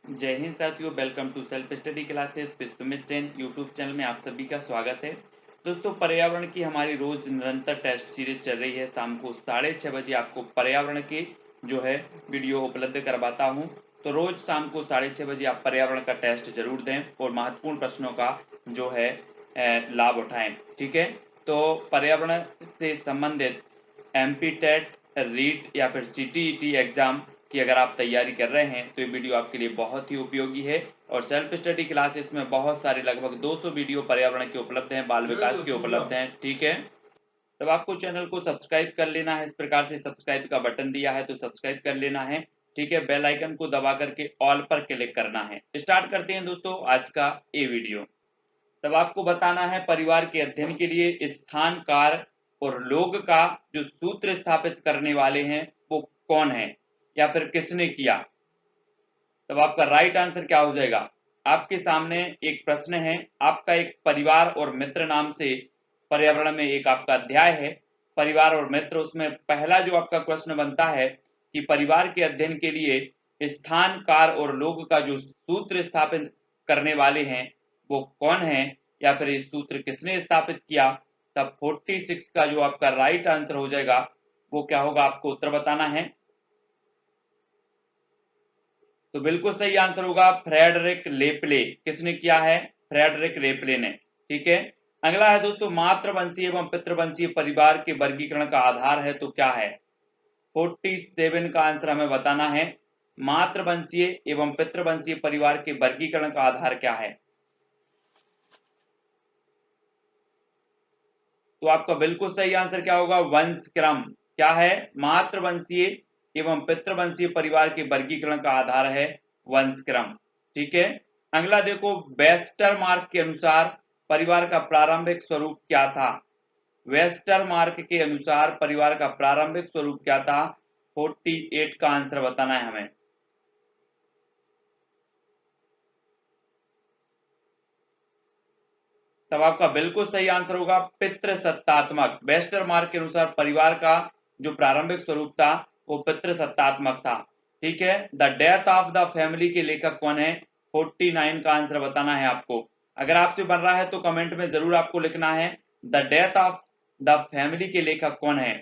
जय हिंद साथियों, welcome to self study classes with Sumit Jain YouTube channel में आप सभी का स्वागत है। दोस्तों, पर्यावरण की हमारी रोज निरंतर टेस्ट सीरीज चल रही है। शाम को 6:30 बजे आपको पर्यावरण की जो है वीडियो उपलब्ध करवाता हूं। तो रोज शाम को 6:30 बजे आप पर्यावरण का टेस्ट जरूर दें और महत्वपूर्ण प्रश्नों का जो है लाभ उठाएं। ठीक है, तो पर्यावरण से संबंधित एमपी टेट, रीट या फिर सीटीईटी एग्जाम की अगर आप तैयारी कर रहे हैं तो ये वीडियो आपके लिए बहुत ही उपयोगी है। और सेल्फ स्टडी क्लासेस में बहुत सारे लगभग 200 वीडियो पर्यावरण के उपलब्ध हैं, बाल विकास के उपलब्ध हैं। ठीक है, तब आपको चैनल को सब्सक्राइब कर लेना है। इस प्रकार से सब्सक्राइब का बटन दिया है तो सब्सक्राइब कर लेना है। ठीक है, बेल आइकन को दबा करके ऑल पर क्लिक करना है। स्टार्ट करते हैं दोस्तों आज का ये वीडियो। तब आपको बताना है परिवार के अध्ययन के लिए स्थान, काल और लोग का जो सूत्र स्थापित करने वाले हैं वो कौन है या फिर किसने किया। तब आपका राइट आंसर क्या हो जाएगा। आपके सामने एक प्रश्न है, आपका एक परिवार और मित्र नाम से पर्यावरण में एक आपका अध्याय है, परिवार और मित्र। उसमें पहला जो आपका प्रश्न बनता है कि परिवार के अध्ययन के लिए स्थान, काल और लोग का जो सूत्र स्थापित करने वाले हैं वो कौन है या फिर इस सूत्र किसने स्थापित किया। तब 46 का जो आपका राइट आंसर हो जाएगा वो क्या होगा, आपको उत्तर बताना है। तो बिल्कुल सही आंसर होगा फ्रेडरिक लेपले। किसने किया है? फ्रेडरिक लेपले ने। ठीक है, अगला है दोस्तों, मातृवंशीय एवं पितृवंशीय परिवार के वर्गीकरण का आधार है तो क्या है। 47 का आंसर हमें बताना है। मातृवंशीय एवं पितृवंशीय परिवार के वर्गीकरण का आधार क्या है। तो आपका बिल्कुल सही आंसर क्या होगा, वंश क्रम। क्या है? मातृवंशीय एवं पितृवंशीय परिवार के वर्गीकरण का आधार है वंश क्रम। ठीक है, अगला देखो, वेस्टरमार्क के अनुसार परिवार का प्रारंभिक स्वरूप क्या था। वेस्टरमार्क के अनुसार परिवार का प्रारंभिक स्वरूप क्या था। 48 का आंसर बताना है हमें। तब आपका बिल्कुल सही आंसर होगा पितृसत्तात्मक। वेस्टरमार्क के अनुसार परिवार का जो प्रारंभिक स्वरूप था वो पितृसत्तात्मक था। ठीक है, the death of the family के लेखक कौन है। 49 का आंसर बताना है आपको। अगर आपसे बन रहा है तो कमेंट में जरूर आपको लिखना है the death of the family के लेखक कौन है।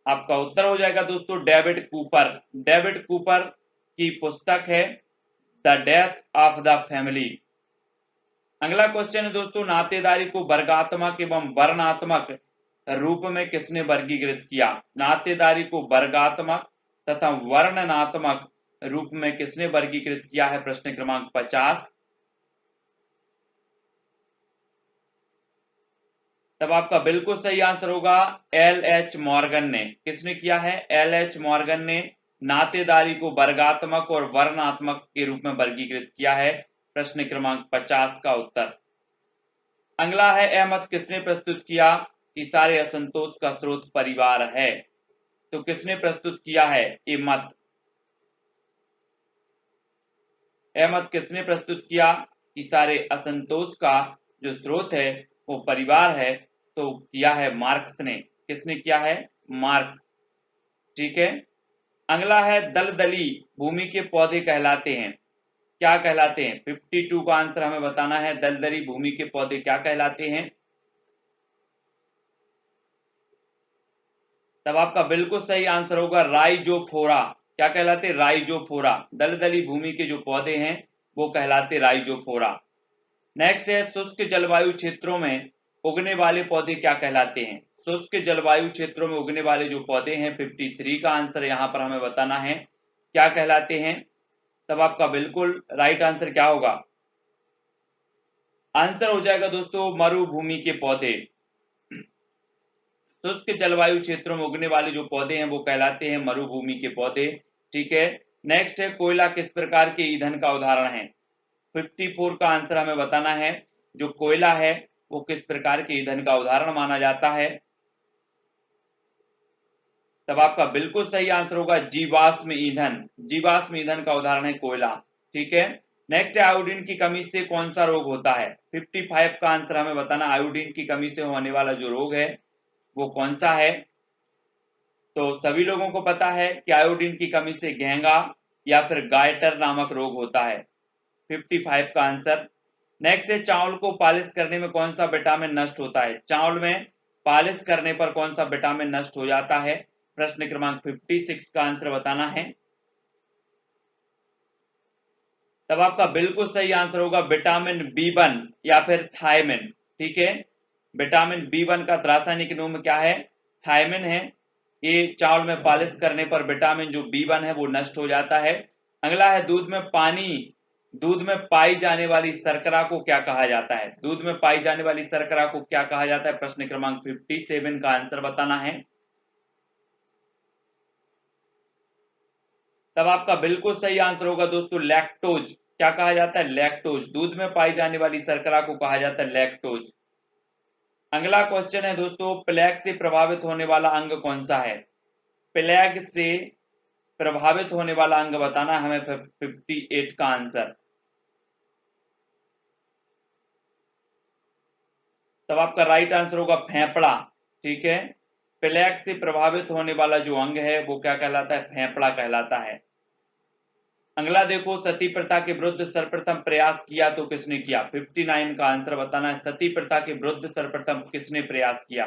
आपका उत्तर हो जाएगा दोस्तों डेविड कूपर। डेविड कूपर की पुस्तक है the death of the family. अगला क्वेश्चन है दोस्तों, नातेदारी को वर्गात्मक एवं वर्णात्मक रूप में किसने वर्गीकृत किया। नातेदारी को वर्गात्मक तथा वर्णनात्मक रूप में किसने वर्गीकृत किया है। प्रश्न क्रमांक 50। तब आपका बिल्कुल सही आंसर होगा LH मॉर्गन ने। किसने किया है? LH मॉर्गन ने नातेदारी को वर्गात्मक और वर्णात्मक के रूप में वर्गीकृत किया है। प्रश्न क्रमांक 50 का उत्तर। अगला है, अहमद किसने प्रस्तुत किया कि सारे असंतोष का स्रोत परिवार है। तो किसने प्रस्तुत किया है ये मत। अहमद किसने प्रस्तुत किया कि सारे असंतोष का जो स्रोत है वो परिवार है। तो किया है मार्क्स ने। किसने किया है? मार्क्स। ठीक है, अगला है, दलदली भूमि के पौधे कहलाते हैं। क्या कहलाते हैं? 52 का आंसर हमें बताना है। दलदली भूमि के पौधे क्या कहलाते हैं। तब आपका बिल्कुल सही आंसर होगा राइजोफोरा। क्या कहलाते? राइजोफोरा। दलदली भूमि के जो पौधे हैं वो कहलाते राइजोफोरा। नेक्स्ट है, शुष्क जलवायु क्षेत्रों में उगने वाले पौधे क्या कहलाते हैं। शुष्क जलवायु क्षेत्रों में उगने वाले जो पौधे हैं, 53 का आंसर यहां पर हमें बताना है, क्या कहलाते हैं। तब आपका बिल्कुल राइट आंसर क्या होगा, आंसर हो जाएगा दोस्तों मरुभूमि के पौधे। शुष्क जलवायु क्षेत्रों में उगने वाले जो पौधे हैं वो कहलाते हैं मरुभूमि के पौधे। ठीक है, नेक्स्ट है, कोयला किस प्रकार के ईंधन का उदाहरण है। 54 का आंसर हमें बताना है, जो कोयला है वो किस प्रकार के ईंधन का उदाहरण माना जाता है। तब आपका बिल्कुल सही आंसर होगा जीवाश्म ईंधन। जीवाश्म ईंधन का उदाहरण है कोयला। ठीक है, नेक्स्ट है, आयोडीन की कमी से कौन सा रोग होता है। 55 का आंसर हमें बताना, आयोडीन की कमी से होने वाला जो रोग है वो कौन सा है। तो सभी लोगों को पता है कि आयोडीन की कमी से घेंगा या फिर गायटर नामक रोग होता है? 55 का आंसर। नेक्स्ट है, चावल को पॉलिश करने में कौन सा विटामिन नष्ट होता है? चावल में पॉलिश करने पर कौन सा विटामिन नष्ट हो जाता है? प्रश्न क्रमांक 56 का आंसर बताना है। तब आपका बिल्कुल सही आंसर होगा विटामिन B1 या फिर थायमिन। ठीक है, विटामिन B1 का रासायनिक नाम क्या है? थायमिन है। ये चावल में पॉलिश करने पर विटामिन जो B1 है वो नष्ट हो जाता है। अगला है, दूध में पाई जाने वाली शर्करा को क्या कहा जाता है? दूध में पाई जाने वाली शर्करा को क्या कहा जाता है? प्रश्न क्रमांक 57 का आंसर बताना है। तब आपका बिल्कुल सही आंसर होगा दोस्तों लैक्टोज। क्या कहा जाता है? लैक्टोज। दूध में पाई जाने वाली शर्करा को कहा जाता है लैक्टोज। अगला क्वेश्चन है दोस्तों, प्लेग से प्रभावित होने वाला अंग कौन सा है? प्लेग से प्रभावित होने वाला अंग बताना है हमें। 58 का आंसर। तब आपका राइट आंसर होगा फेफड़ा। ठीक है, प्लेग से प्रभावित होने वाला जो अंग है वो क्या कहलाता है? फेफड़ा कहलाता है। अगला देखो, सती प्रथा के विरुद्ध सर्वप्रथम प्रयास किया तो किसने किया? 59 का आंसर बताना है। सती प्रथा के विरुद्ध सर्वप्रथम किसने प्रयास किया?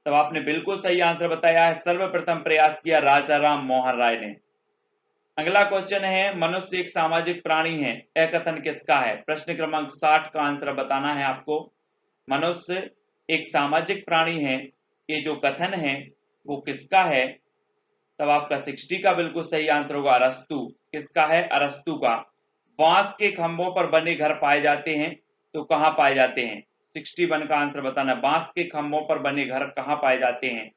तब आपने बिल्कुल सही आंसर बताया है, सर्वप्रथम प्रयास किया राजा राम मोहन राय ने। अगला क्वेश्चन है, मनुष्य एक सामाजिक प्राणी है, यह कथन किसका है? प्रश्न क्रमांक 60 का आंसर बताना है आपको। मनुष्य एक सामाजिक प्राणी है, ये जो कथन है वो किसका है? तब आपका 60 का बिल्कुल सही आंसर होगा अरस्तु। किसका है? अरस्तु का। बांस के खंभों पर बने घर पाए जाते हैं तो कहां पाए जाते हैं? 61 का आंसर बताना। बांस के खंभों पर बने घर कहां पाए जाते हैं?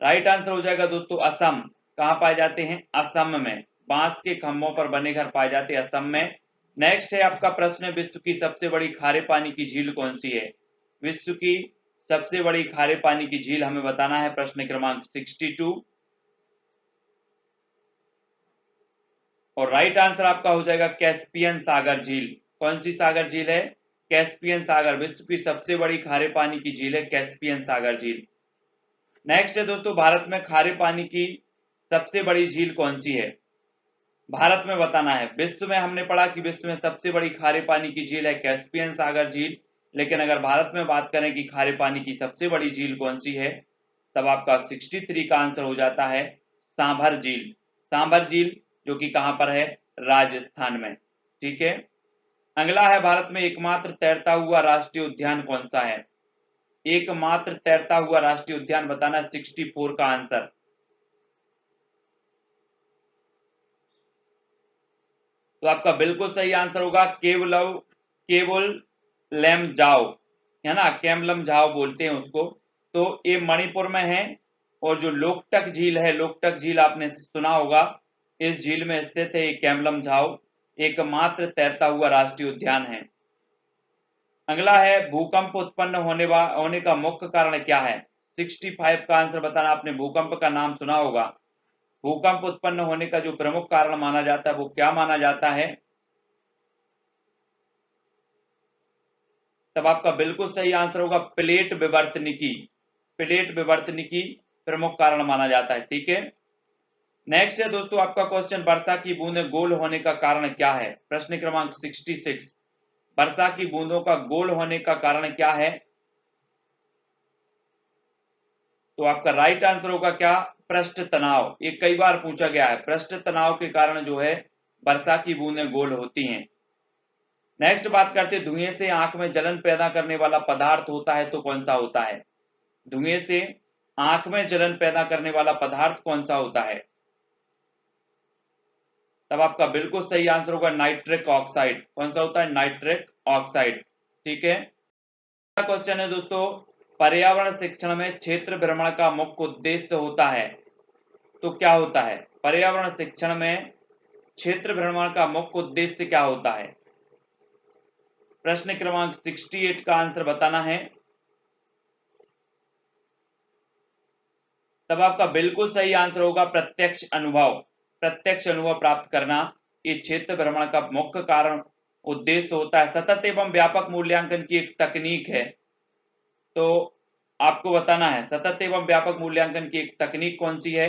राइट आंसर हो जाएगा दोस्तों असम। कहां पाए जाते हैं? असम में। बांस के खंभों पर बने घर पाए जाते हैं असम में। नेक्स्ट है आपका प्रश्न, विश्व की सबसे बड़ी खारे पानी की झील कौन सी है? विश्व की सबसे बड़ी खारे पानी की झील हमें बताना है। प्रश्न क्रमांक 62। और राइट आंसर आपका हो जाएगा कैस्पियन सागर झील। कौन सी सागर झील है? कैस्पियन सागर। विश्व की सबसे बड़ी खारे पानी की झील है कैस्पियन सागर झील। नेक्स्ट है दोस्तों, भारत में खारे पानी की सबसे बड़ी झील कौन सी है? भारत में बताना है। विश्व में हमने पढ़ा कि विश्व में सबसे बड़ी खारे पानी की झील है कैस्पियन सागर झील, लेकिन अगर भारत में बात करें कि खारे पानी की सबसे बड़ी झील कौन सी है, तब आपका 63 का आंसर हो जाता है सांभर झील। सांभर झील जो कि कहां पर है? राजस्थान में। ठीक है, अगला है, भारत में एकमात्र तैरता हुआ राष्ट्रीय उद्यान कौन सा है? एकमात्र तैरता हुआ राष्ट्रीय उद्यान बताना। 64 का आंसर। तो आपका बिल्कुल सही आंसर होगा केवल लेमजाओ, है ना, केमलम झाओ बोलते हैं उसको। तो ये मणिपुर में है। और जो लोकटक झील है, लोकटक झील आपने सुना होगा, इस झील में स्थित है केमलम झाओ, एकमात्र तैरता हुआ राष्ट्रीय उद्यान है। अगला है, भूकंप उत्पन्न होने का मुख्य कारण क्या है? 65 का आंसर बताना। आपने भूकंप का नाम सुना होगा। भूकंप उत्पन्न होने का जो प्रमुख कारण माना जाता है वो क्या माना जाता है? तब आपका बिल्कुल सही आंसर होगा प्लेट विवर्तनिकी। प्लेट विवर्तनिकी प्रमुख कारण माना जाता है। ठीक है, नेक्स्ट है दोस्तों आपका क्वेश्चन, वर्षा की बूंदें गोल होने का कारण क्या है? प्रश्न क्रमांक 66। वर्षा की बूंदों का गोल होने का कारण क्या है? तो आपका राइट आंसर होगा क्या? पृष्ठ तनाव। ये कई बार पूछा गया है। पृष्ठ तनाव के कारण जो है वर्षा की बूंदें गोल होती हैं। नेक्स्ट बात करते हैं, धुएं से आंख में जलन पैदा करने वाला पदार्थ होता है तो कौन सा होता है? धुएं से आंख में जलन पैदा करने वाला पदार्थ कौन सा होता है? तब आपका बिल्कुल सही आंसर होगा नाइट्रिक ऑक्साइड। कौन सा होता है? Nitric oxide. ठीक है, अगला क्वेश्चन है दोस्तों, पर्यावरण शिक्षण में क्षेत्र भ्रमण का मुख्य उद्देश्य होता है तो क्या होता है? पर्यावरण शिक्षण में क्षेत्र भ्रमण का मुख्य उद्देश्य क्या होता है? प्रश्न क्रमांक 68 का आंसर बताना है। तब आपका बिल्कुल सही आंसर होगा प्रत्यक्ष अनुभव। प्रत्यक्ष अनुभव प्राप्त करना ये क्षेत्र भ्रमण का मुख्य कारण उद्देश्य होता है। सतत एवं व्यापक मूल्यांकन की एक तकनीक है। तो आपको बताना है सतत एवं व्यापक मूल्यांकन की एक तकनीक कौन सी है।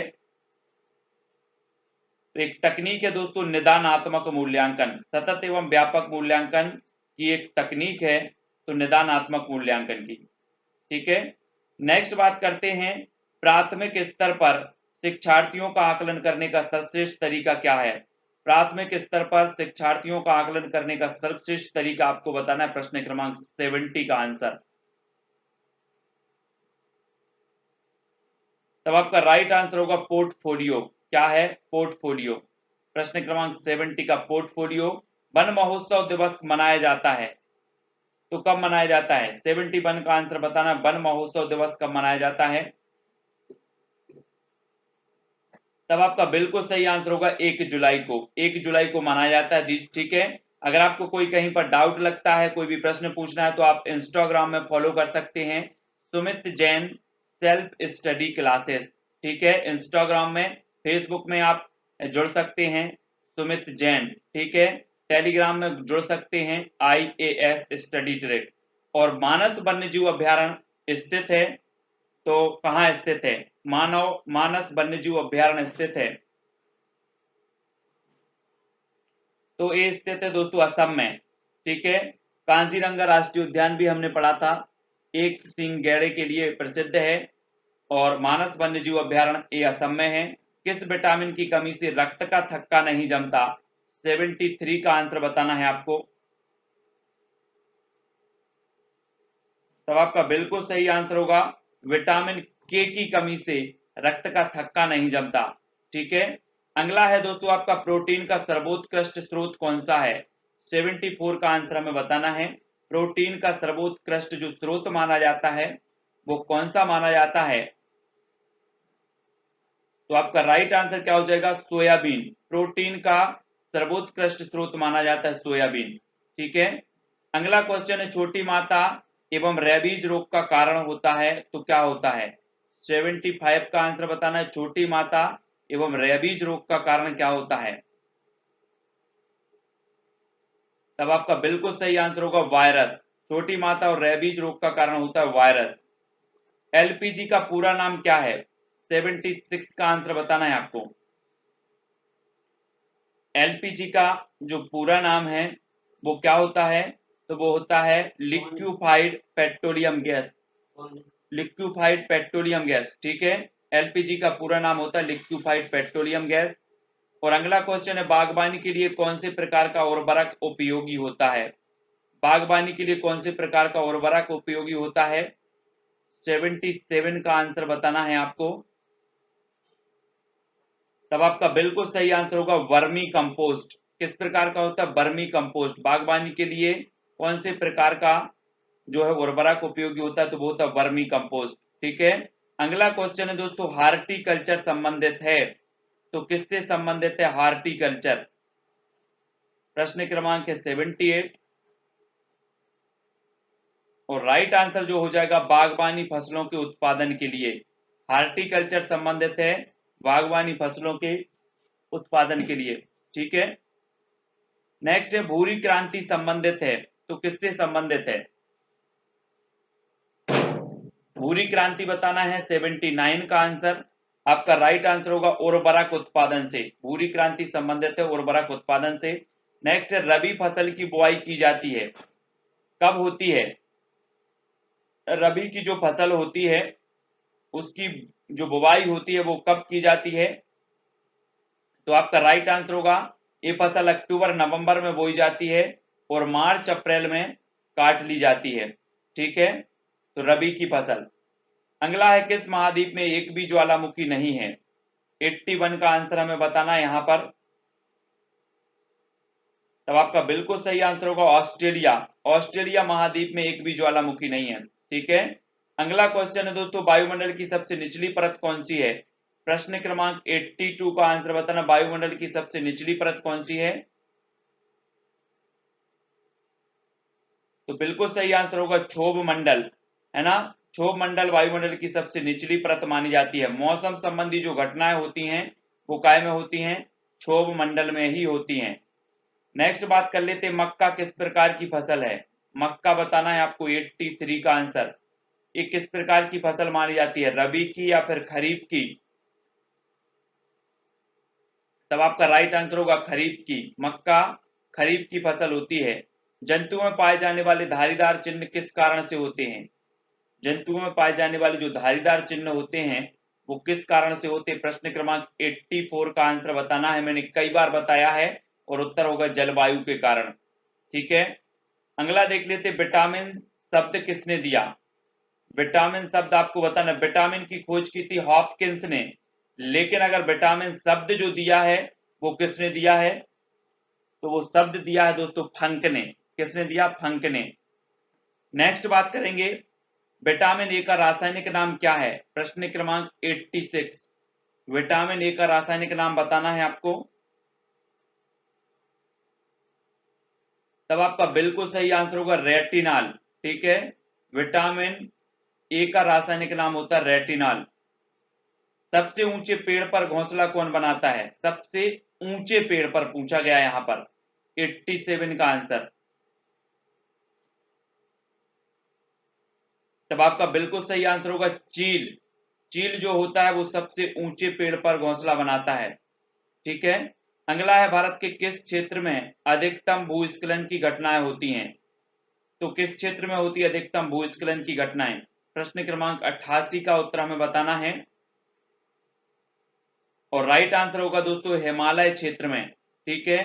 तो एक तकनीक है दोस्तों निदानात्मक मूल्यांकन। सतत एवं व्यापक मूल्यांकन की एक तकनीक है तो निदानात्मक मूल्यांकन की। ठीक है, नेक्स्ट बात करते हैं प्राथमिक स्तर पर शिक्षार्थियों का आकलन करने का सर्वश्रेष्ठ तरीका क्या है। प्राथमिक स्तर पर शिक्षार्थियों का आकलन करने का सर्वश्रेष्ठ तरीका आपको बताना है। प्रश्न क्रमांक 70 का आंसर। तब आपका राइट आंसर होगा पोर्टफोलियो। क्या है? पोर्टफोलियो। प्रश्न क्रमांक 70 का पोर्टफोलियो। वन महोत्सव दिवस मनाया जाता है तो कब मनाया जाता है? 71 का आंसर बताना। वन महोत्सव दिवस कब मनाया जाता है? तब आपका बिल्कुल सही आंसर होगा 1 जुलाई को। 1 जुलाई को मनाया जाता है। ठीक है, अगर आपको कोई कहीं पर डाउट लगता है, कोई भी प्रश्न पूछना है तो आप इंस्टाग्राम में फॉलो कर सकते हैं Sumit Jain self study classes. ठीक है, इंस्टाग्राम में, फेसबुक में आप जुड़ सकते हैं सुमित जैन। ठीक है, टेलीग्राम में जुड़ सकते हैं IAS स्टडी ट्रैक। और मानस वन्यजीव अभ्यारण्य स्थित है तो कहाँ स्थित है? मानस वन्यजीव अभ्यारण्य स्थित है तो ये स्थित है दोस्तों असम में। ठीक है, कांजीरंगा राष्ट्रीय उद्यान भी हमने पढ़ा था, एक सींग गैंडे के लिए प्रसिद्ध है। और मानस वन्यजीव अभ्यारण्य ये असम में है। किस विटामिन की कमी से रक्त का थक्का नहीं जमता? 73 का आंसर बताना है आपको। तब आपका बिल्कुल सही आंसर होगा विटामिन के की कमी से रक्त का थक्का नहीं जमता। ठीक है, अगला है दोस्तों आपका प्रोटीन का सर्वोत्कृष्ट स्रोत कौन सा है? 74 का आंसर हमें बताना है। प्रोटीन का सर्वोत्कृष्ट जो स्रोत माना जाता है वो कौन सा माना जाता है? तो आपका राइट आंसर क्या हो जाएगा? सोयाबीन। प्रोटीन का सर्वोत्कृष्ट स्रोत माना जाता है सोयाबीन। ठीक है, अगला क्वेश्चन है छोटी माता एवं रेबीज रोग का कारण होता है तो क्या होता है? 75 का आंसर बताना है। छोटी माता एवं रेबीज रोग का कारण क्या होता है? तब आपका बिल्कुल सही आंसर होगा वायरस। छोटी माता और रेबीज रोग का कारण होता है वायरस। LPG का पूरा नाम क्या है? 76 का आंसर बताना है आपको। LPG का जो पूरा नाम है वो क्या होता है? तो वो होता है liquefied petroleum gas. Liquefied petroleum gas. ठीक है, LPG का पूरा नाम होता है लिक्विफाइड पेट्रोलियम गैस। और अगला क्वेश्चन है बागवानी के लिए कौन से प्रकार का उर्वरक उपयोगी होता है? बागवानी के लिए कौन से प्रकार का उर्वरक उपयोगी होता है? 77 का आंसर बताना है आपको। तब आपका बिल्कुल सही आंसर होगा वर्मी कंपोस्ट। किस प्रकार का होता है? Vermi compost. बागवानी के लिए कौन से प्रकार का जो है उर्वरक उपयोगी होता है? तो वो होता है वर्मी कंपोस्ट। ठीक है, अगला क्वेश्चन है दोस्तों हार्टिकल्चर संबंधित है तो किससे संबंधित है हार्टिकल्चर? प्रश्न क्रमांक है 78 और राइट आंसर जो हो जाएगा बागवानी फसलों के उत्पादन के लिए। हार्टिकल्चर संबंधित है बागवानी फसलों के उत्पादन के लिए। ठीक है, नेक्स्ट है भूरी क्रांति संबंधित है तो किससे संबंधित है? भूरी क्रांति बताना है। 79 का आंसर आपका राइट आंसर होगा उर्वरक उत्पादन से। भूरी क्रांति संबंधित है उर्वरक उत्पादन से। नेक्स्ट है रबी फसल की बुआई की जाती है कब होती है? रबी की जो फसल होती है उसकी जो बुवाई होती है वो कब की जाती है? तो आपका राइट आंसर होगा ये फसल अक्टूबर नवंबर में बोई जाती है और मार्च अप्रैल में काट ली जाती है। ठीक है, तो रबी की फसल। अगला है किस महाद्वीप में एक भी ज्वालामुखी नहीं है? 81 का आंसर हमें बताना है यहां पर। तब आपका बिल्कुल सही आंसर होगा ऑस्ट्रेलिया। ऑस्ट्रेलिया महाद्वीप में एक भी ज्वालामुखी नहीं है। ठीक है, अगला क्वेश्चन है दोस्तों वायुमंडल की सबसे निचली परत कौन सी है? प्रश्न क्रमांक 82 का आंसर बताना वायुमंडल की सबसे निचली परत कौन सी है? तो बिल्कुल सही आंसर होगा क्षोभ मंडल, है ना। क्षोभ मंडल वायुमंडल की सबसे निचली परत मानी जाती है। मौसम संबंधी जो घटनाएं होती हैं वो काय में होती हैं? क्षोभ मंडल में ही होती हैं। नेक्स्ट बात कर लेते हैं मक्का किस प्रकार की फसल है? मक्का बताना है आपको। 83 का आंसर। ये किस प्रकार की फसल मानी जाती है, रबी की या फिर खरीफ की? तब आपका राइट आंसर होगा खरीफ की। मक्का खरीफ की फसल होती है। जंतुओं में पाए जाने वाले धारीदार चिन्ह किस कारण से होते हैं? जंतुओं में पाए जाने वाले जो धारीदार चिन्ह होते हैं वो किस कारण से होते हैं? प्रश्न क्रमांक 84 का आंसर बताना है। मैंने कई बार बताया है और उत्तर होगा जलवायु के कारण। ठीक है, अगला देख लेते, विटामिन शब्द किसने दिया? विटामिन शब्द आपको बताना, विटामिन की खोज की थी हॉपकिंस ने, लेकिन अगर विटामिन शब्द जो दिया है वो किसने दिया है, तो वो शब्द दिया है दोस्तों फंक ने। किसने दिया? फंक ने। नेक्स्ट बात करेंगे, विटामिन ए का रासायनिक नाम क्या है? प्रश्न क्रमांक 86। विटामिन ए का रासायनिक नाम बताना है आपको। तब आपका बिल्कुल सही आंसर होगा रेटिनॉल। ठीक है, विटामिन ए का रासायनिक नाम होता है रेटिनॉल। सबसे ऊंचे पेड़ पर घोंसला कौन बनाता है? सबसे ऊंचे पेड़ पर पूछा गया यहां पर, 87 का आंसर। तब आपका बिल्कुल सही आंसर होगा चील। चील जो होता है वो सबसे ऊंचे पेड़ पर घोंसला बनाता है। ठीक है, अगला है, भारत के किस क्षेत्र में अधिकतम भूस्खलन की घटनाएं होती हैं? तो किस क्षेत्र में होती है अधिकतम भूस्खलन की घटनाएं? प्रश्न क्रमांक 88 का उत्तर हमें बताना है और राइट आंसर होगा दोस्तों हिमालय क्षेत्र में। ठीक है,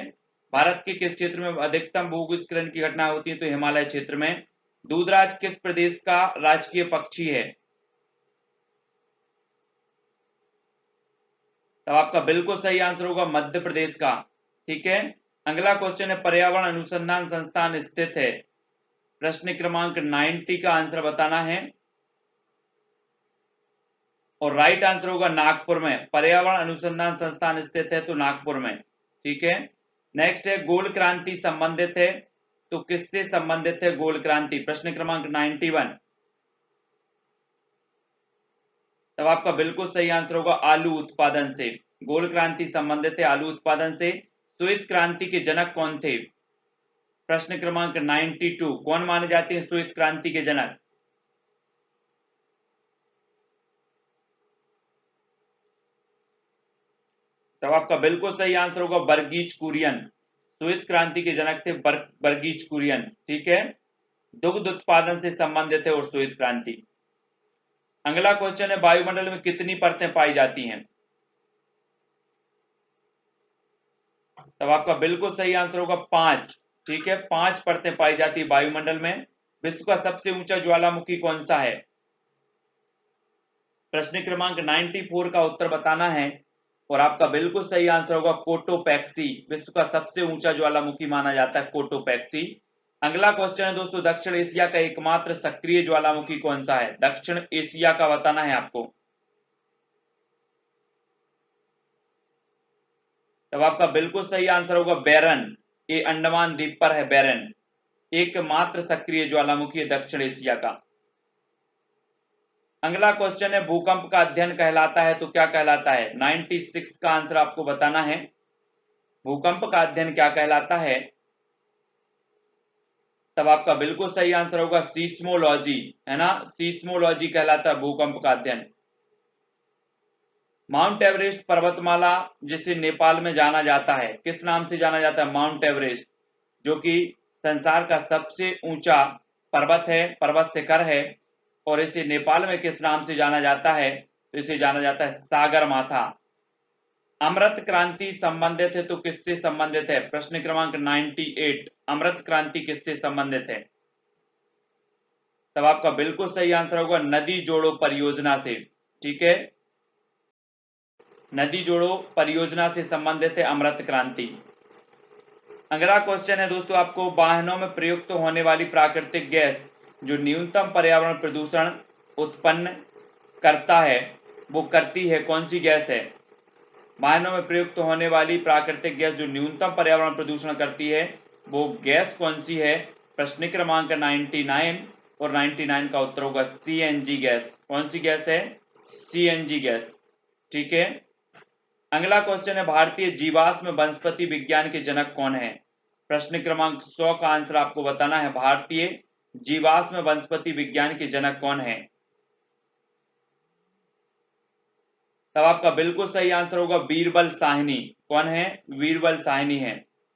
भारत के किस क्षेत्र में अधिकतम भूस्खलन की घटनाएं होती है? तो हिमालय क्षेत्र में। दूधराज किस प्रदेश का राजकीय पक्षी है? तब आपका बिल्कुल सही आंसर होगा मध्य प्रदेश का। ठीक है, अगला क्वेश्चन है, पर्यावरण अनुसंधान संस्थान स्थित है? प्रश्न क्रमांक 90 का आंसर बताना है और राइट आंसर होगा नागपुर में। पर्यावरण अनुसंधान संस्थान स्थित है तो नागपुर में। ठीक है, नेक्स्ट है, गोल क्रांति संबंधित है तो किससे संबंधित है गोल क्रांति? प्रश्न क्रमांक 91। तब आपका बिल्कुल सही आंसर होगा आलू उत्पादन से। गोल क्रांति संबंधित है आलू उत्पादन से। श्वेत क्रांति के जनक कौन थे? प्रश्न क्रमांक 92। कौन माने जाते हैं श्वेत क्रांति के जनक? तब आपका बिल्कुल सही आंसर होगा वर्गीज कुरियन। श्वेत क्रांति के जनक थे वर्गीज कुरियन। ठीक है, दुग्ध उत्पादन से संबंधित है और श्वेत क्रांति। अगला क्वेश्चन है, वायुमंडल में कितनी परतें पाई जाती हैं? तब आपका बिल्कुल सही आंसर होगा 5। ठीक है, 5 परतें पाई जाती है वायुमंडल में। विश्व का सबसे ऊंचा ज्वालामुखी कौन सा है? प्रश्न क्रमांक 94 का उत्तर बताना है और आपका बिल्कुल सही आंसर होगा कोटोपैक्सी। विश्व का सबसे ऊंचा ज्वालामुखी माना जाता है कोटोपैक्सी। अगला क्वेश्चन है दोस्तों, दक्षिण एशिया का एकमात्र सक्रिय ज्वालामुखी कौन सा है? दक्षिण एशिया का बताना है आपको। तब आपका बिल्कुल सही आंसर होगा बैरन। ये अंडमान द्वीप पर है बैरन, एकमात्र सक्रिय ज्वालामुखी है दक्षिण एशिया का। अगला क्वेश्चन है, भूकंप का अध्ययन कहलाता है तो क्या कहलाता है? 96 का आंसर आपको बताना है। भूकंप का अध्ययन क्या कहलाता है? तब आपका बिल्कुल सही आंसर होगा सीस्मोलॉजी, है ना, सीस्मोलॉजी कहलाता है भूकंप का अध्ययन। माउंट एवरेस्ट पर्वतमाला जिसे नेपाल में जाना जाता है, किस नाम से जाना जाता है? माउंट एवरेस्ट, जो कि संसार का सबसे ऊंचा पर्वत है, पर्वत शिखर है। और इसे नेपाल में किस नाम से जाना जाता है? तो इसे जाना जाता है सागर माथा। अमृत क्रांति संबंधित है तो किससे संबंधित है? प्रश्न क्रमांक 98। अमृत क्रांति किससे संबंधित है? तब आपका बिल्कुल सही आंसर होगा नदी जोड़ो परियोजना से। ठीक है, नदी जोड़ो परियोजना से संबंधित है अमृत क्रांति। अगला क्वेश्चन है दोस्तों, आपको वाहनों में प्रयुक्त होने वाली प्राकृतिक गैस जो न्यूनतम पर्यावरण प्रदूषण उत्पन्न करता है वो करती है कौन सी गैस है? वाहनों में प्रयुक्त होने वाली प्राकृतिक गैस जो न्यूनतम पर्यावरण प्रदूषण करती है वो गैस कौन सी है? प्रश्न क्रमांक 99 और 99 का उत्तर होगा सीएनजी गैस। कौन सी गैस है? CNG gas. ठीक है, अगला क्वेश्चन है, भारतीय जीवाश्म वनस्पति विज्ञान के जनक कौन है? प्रश्न क्रमांक 100 का आंसर आपको बताना है। भारतीय जीवाश्म वनस्पति विज्ञान के जनक कौन है? तब आपका बिल्कुल सही आंसर होगा बीरबल साहनी। कौन है? बीरबल साहनी है।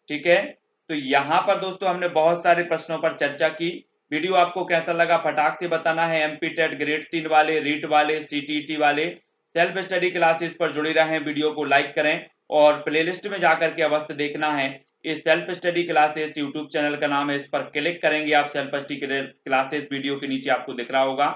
ठीक है, तो यहाँ पर दोस्तों हमने बहुत सारे प्रश्नों पर चर्चा की। वीडियो आपको कैसा लगा फटाक से बताना है। एमपी टेट ग्रेड 3 वाले, रीट वाले, सीटीटी वाले सेल्फ स्टडी क्लासेस पर जुड़े रहें। वीडियो को लाइक करें और प्लेलिस्ट में जाकर के अवश्य देखना है। इस self study classes YouTube channel का नाम है, इस पर क्लिक करेंगे आप, सेल्फ स्टडी क्लासेस वीडियो के नीचे आपको दिख रहा होगा,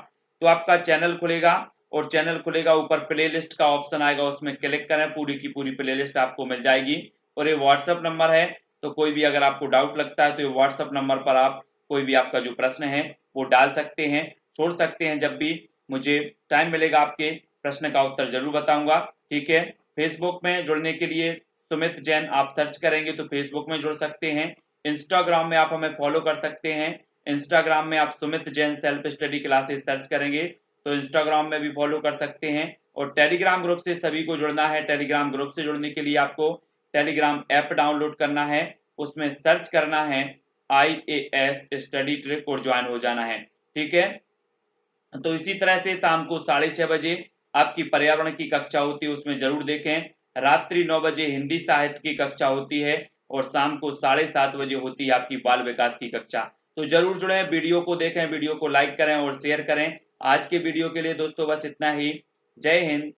तो आपका चैनल खुलेगा और चैनल खुलेगा, ऊपर प्लेलिस्ट का ऑप्शन आएगा, उसमें क्लिक करें, पूरी की पूरी प्लेलिस्ट आपको मिल जाएगी। और ये व्हाट्सएप नंबर है, तो कोई भी अगर आपको डाउट लगता है तो ये व्हाट्सएप नंबर पर आप कोई भी आपका जो प्रश्न है वो डाल सकते हैं, छोड़ सकते हैं। जब भी मुझे टाइम मिलेगा आपके प्रश्न का उत्तर जरूर बताऊंगा। ठीक है, फेसबुक में जुड़ने के लिए सुमित जैन आप सर्च करेंगे तो फेसबुक में जुड़ सकते हैं। इंस्टाग्राम में आप हमें फॉलो कर सकते हैं। इंस्टाग्राम में आप Sumit Jain self study classes search करेंगे तो इंस्टाग्राम में भी फॉलो कर सकते हैं। और टेलीग्राम ग्रुप से सभी को जुड़ना है। टेलीग्राम ग्रुप से जुड़ने के लिए आपको टेलीग्राम ऐप डाउनलोड करना है, उसमें सर्च करना है IAS स्टडी ट्रिक और ज्वाइन हो जाना है। ठीक है, तो इसी तरह से शाम को 6:30 बजे आपकी पर्यावरण की कक्षा होती है, उसमें जरूर देखें। रात्रि 9 बजे हिंदी साहित्य की कक्षा होती है और शाम को 7:30 बजे होती है आपकी बाल विकास की कक्षा। तो जरूर जुड़ें, वीडियो को देखें, वीडियो को लाइक करें और शेयर करें। आज के वीडियो के लिए दोस्तों बस इतना ही। जय हिंद।